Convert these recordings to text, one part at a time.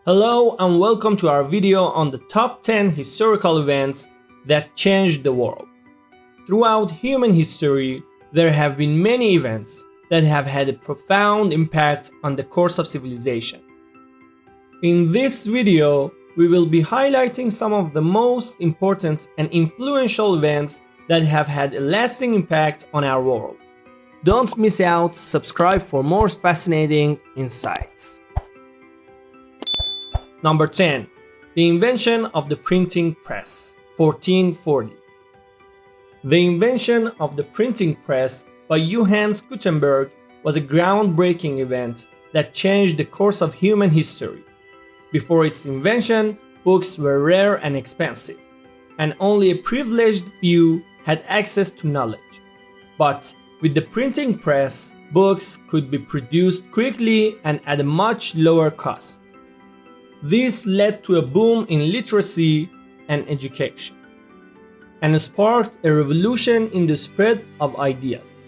Hello and welcome to our video on the top 10 historical events that changed the world. Throughout human history, there have been many events that have had a profound impact on the course of civilization. In this video, we will be highlighting some of the most important and influential events that have had a lasting impact on our world. Don't miss out, subscribe for more fascinating insights. Number 10. The invention of the printing press, 1440. The invention of the printing press by Johannes Gutenberg was a groundbreaking event that changed the course of human history. Before its invention, books were rare and expensive, and only a privileged few had access to knowledge. But with the printing press, books could be produced quickly and at a much lower cost. This led to a boom in literacy and education, and sparked a revolution in the spread of ideas.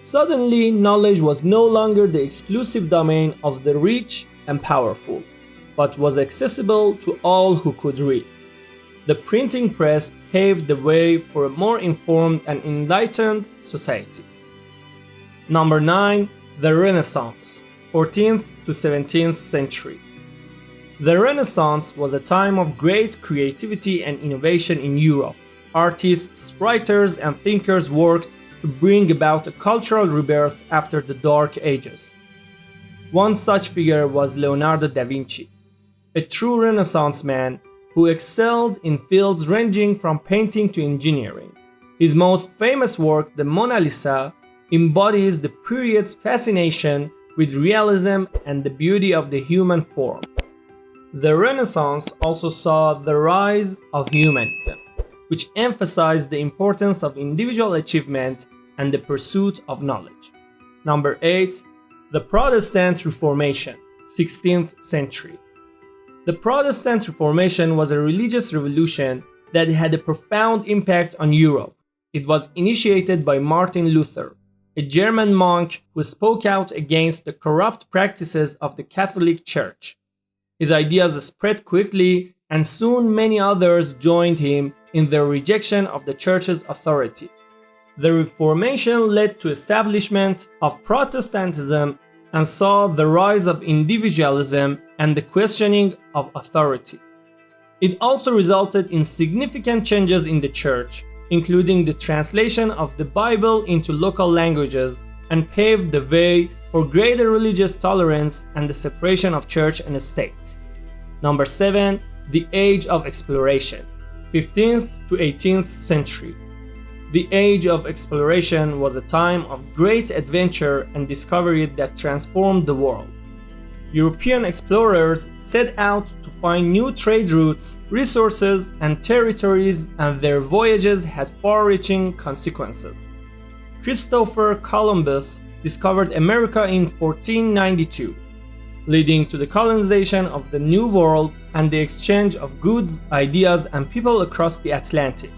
Suddenly, knowledge was no longer the exclusive domain of the rich and powerful, but was accessible to all who could read. The printing press paved the way for a more informed and enlightened society. Number 9. The Renaissance, 14th to 17th century. The Renaissance was a time of great creativity and innovation in Europe. Artists, writers, and thinkers worked to bring about a cultural rebirth after the Dark Ages. One such figure was Leonardo da Vinci, a true Renaissance man who excelled in fields ranging from painting to engineering. His most famous work, the Mona Lisa, embodies the period's fascination with realism and the beauty of the human form. The Renaissance also saw the rise of humanism, which emphasized the importance of individual achievement and the pursuit of knowledge. Number 8. The Protestant Reformation, 16th century. The Protestant Reformation was a religious revolution that had a profound impact on Europe. It was initiated by Martin Luther, a German monk who spoke out against the corrupt practices of the Catholic Church. His ideas spread quickly, and soon many others joined him in their rejection of the Church's authority. The Reformation led to establishment of Protestantism and saw the rise of individualism and the questioning of authority. It also resulted in significant changes in the Church, including the translation of the Bible into local languages, and paved the way for greater religious tolerance and the separation of church and state. Number 7. The Age of Exploration, 15th to 18th century. The Age of Exploration was a time of great adventure and discovery that transformed the world. European explorers set out to find new trade routes, resources, and territories, and their voyages had far-reaching consequences. Christopher Columbus discovered America in 1492, leading to the colonization of the New World and the exchange of goods, ideas, and people across the Atlantic.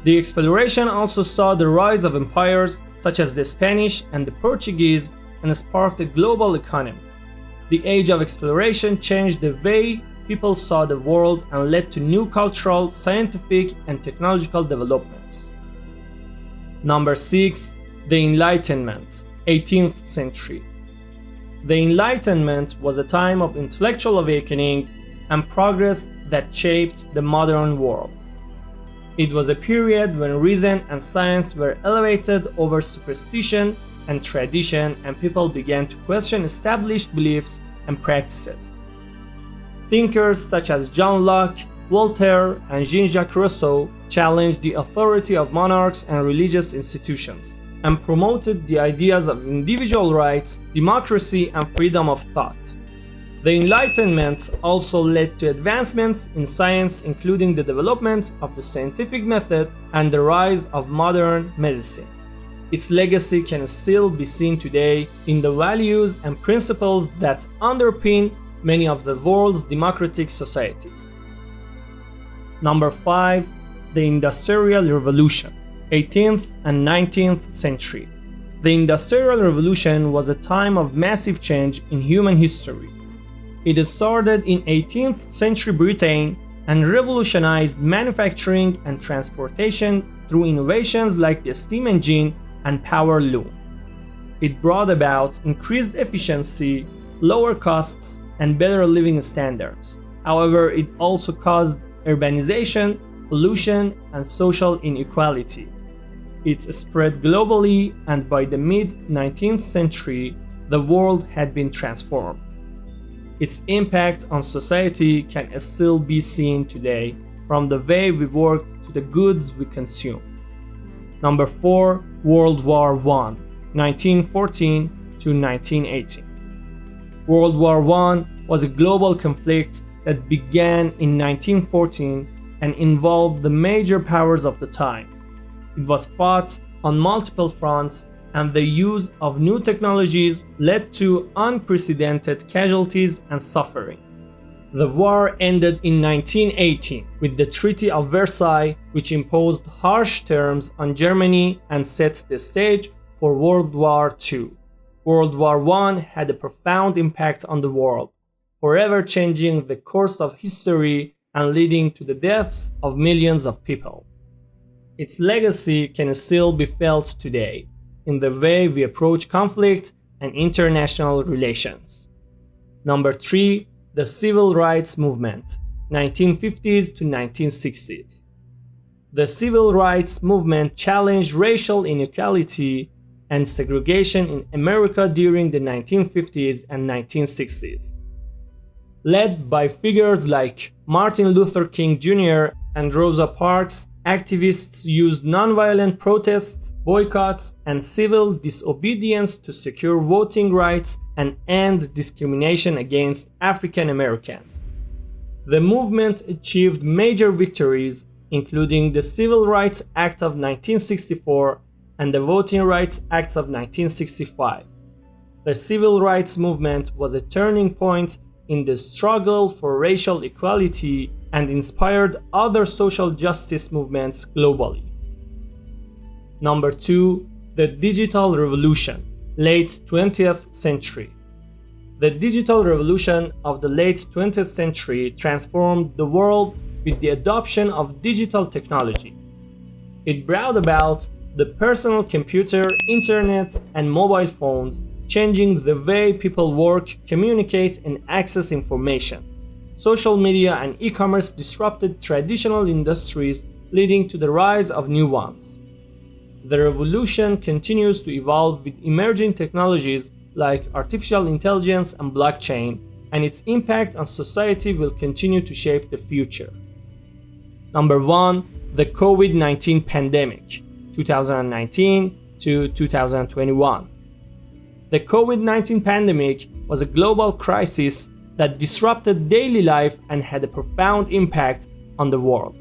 The exploration also saw the rise of empires such as the Spanish and the Portuguese and sparked a global economy. The Age of Exploration changed the way people saw the world and led to new cultural, scientific, and technological developments. Number 6. The Enlightenment, 18th century. The Enlightenment was a time of intellectual awakening and progress that shaped the modern world. It was a period when reason and science were elevated over superstition and tradition, and people began to question established beliefs and practices. Thinkers such as John Locke, Voltaire, and Jean-Jacques Rousseau challenged the authority of monarchs and religious institutions, and promoted the ideas of individual rights, democracy, and freedom of thought. The Enlightenment also led to advancements in science, including the development of the scientific method and the rise of modern medicine. Its legacy can still be seen today in the values and principles that underpin many of the world's democratic societies. Number 5. The Industrial Revolution, 18th and 19th century. The Industrial Revolution was a time of massive change in human history. It started in 18th century Britain and revolutionized manufacturing and transportation through innovations like the steam engine and power loom. It brought about increased efficiency, lower costs, and better living standards. However, it also caused urbanization, pollution, and social inequality. It spread globally, and by the mid-19th century, the world had been transformed. Its impact on society can still be seen today, from the way we work to the goods we consume. Number 4. World War I, 1914 to 1918. World War I was a global conflict that began in 1914 and involved the major powers of the time. It was fought on multiple fronts, and the use of new technologies led to unprecedented casualties and suffering. The war ended in 1918 with the Treaty of Versailles, which imposed harsh terms on Germany and set the stage for World War II. World War I had a profound impact on the world, forever changing the course of history and leading to the deaths of millions of people. Its legacy can still be felt today in the way we approach conflict and international relations. Number 3. The Civil Rights Movement, 1950s to 1960s. The Civil Rights Movement challenged racial inequality and segregation in America during the 1950s and 1960s. Led by figures like Martin Luther King Jr. and Rosa Parks, activists used nonviolent protests, boycotts, and civil disobedience to secure voting rights and end discrimination against African Americans. The movement achieved major victories, including the Civil Rights Act of 1964 and the Voting Rights Acts of 1965. The Civil Rights Movement was a turning point in the struggle for racial equality and inspired other social justice movements globally. Number 2. The Digital Revolution, late 20th century. The digital revolution of the late 20th century transformed the world with the adoption of digital technology. It brought about the personal computer, internet, and mobile phones, changing the way people work, communicate, and access information. Social media and e-commerce disrupted traditional industries, leading to the rise of new ones. The revolution continues to evolve with emerging technologies like artificial intelligence and blockchain, and its impact on society will continue to shape the future. Number 1. The COVID-19 pandemic, 2019 to 2021. The COVID-19 pandemic was a global crisis that disrupted daily life and had a profound impact on the world.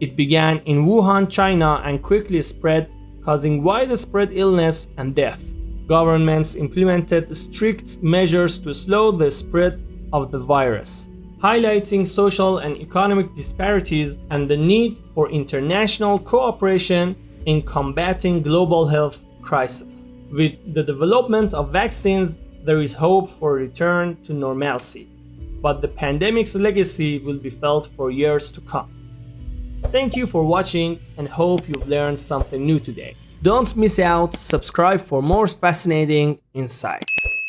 It began in Wuhan, China, and quickly spread, causing widespread illness and death. Governments implemented strict measures to slow the spread of the virus, highlighting social and economic disparities and the need for international cooperation in combating global health crisis. With the development of vaccines, there is hope for a return to normalcy, but the pandemic's legacy will be felt for years to come. Thank you for watching and hope you've learned something new today. Don't miss out, subscribe for more fascinating insights.